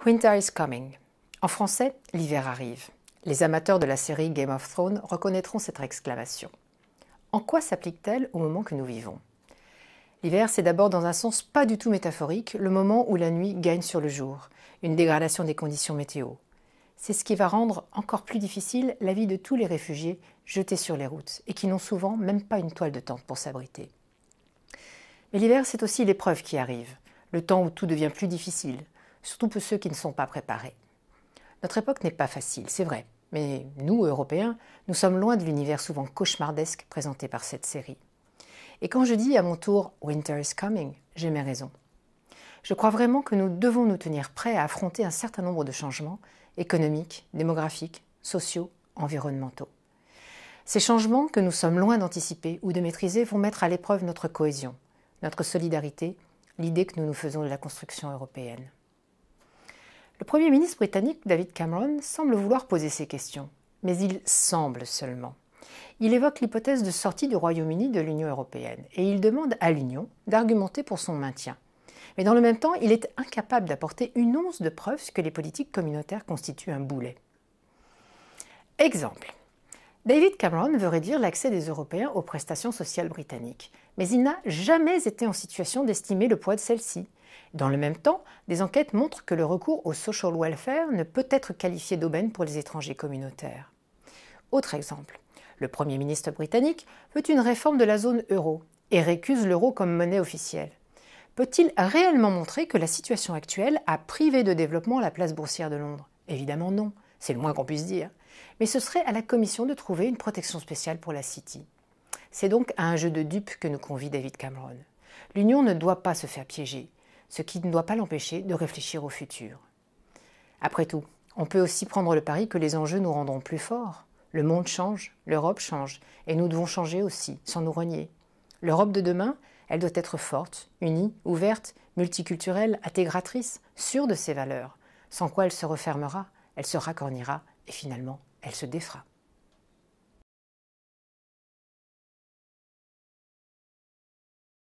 Winter is coming. En français, l'hiver arrive. Les amateurs de la série Game of Thrones reconnaîtront cette exclamation. En quoi s'applique-t-elle au moment que nous vivons? L'hiver, c'est d'abord dans un sens pas du tout métaphorique, le moment où la nuit gagne sur le jour, une dégradation des conditions météo. C'est ce qui va rendre encore plus difficile la vie de tous les réfugiés jetés sur les routes et qui n'ont souvent même pas une toile de tente pour s'abriter. Mais l'hiver, c'est aussi l'épreuve qui arrive, le temps où tout devient plus difficile, surtout pour ceux qui ne sont pas préparés. Notre époque n'est pas facile, c'est vrai, mais nous, Européens, nous sommes loin de l'univers souvent cauchemardesque présenté par cette série. Et quand je dis à mon tour « Winter is coming », j'ai mes raisons. Je crois vraiment que nous devons nous tenir prêts à affronter un certain nombre de changements économiques, démographiques, sociaux, environnementaux. Ces changements que nous sommes loin d'anticiper ou de maîtriser vont mettre à l'épreuve notre cohésion, notre solidarité, l'idée que nous nous faisons de la construction européenne. Le Premier ministre britannique David Cameron semble vouloir poser ces questions, mais il semble seulement. Il évoque l'hypothèse de sortie du Royaume-Uni de l'Union européenne et il demande à l'Union d'argumenter pour son maintien. Mais dans le même temps, il est incapable d'apporter une once de preuve que les politiques communautaires constituent un boulet. Exemple. David Cameron veut réduire l'accès des Européens aux prestations sociales britanniques, mais il n'a jamais été en situation d'estimer le poids de celles-ci. Dans le même temps, des enquêtes montrent que le recours au social welfare ne peut être qualifié d'aubaine pour les étrangers communautaires. Autre exemple, le Premier ministre britannique veut une réforme de la zone euro et récuse l'euro comme monnaie officielle. Peut-il réellement montrer que la situation actuelle a privé de développement la place boursière de Londres? Évidemment non, c'est le moins qu'on puisse dire. Mais ce serait à la Commission de trouver une protection spéciale pour la City. C'est donc à un jeu de dupes que nous convie David Cameron. L'Union ne doit pas se faire piéger, ce qui ne doit pas l'empêcher de réfléchir au futur. Après tout, on peut aussi prendre le pari que les enjeux nous rendront plus forts. Le monde change, l'Europe change, et nous devons changer aussi, sans nous renier. L'Europe de demain, elle doit être forte, unie, ouverte, multiculturelle, intégratrice, sûre de ses valeurs, sans quoi elle se refermera, elle se racornira et finalement, elle se défera.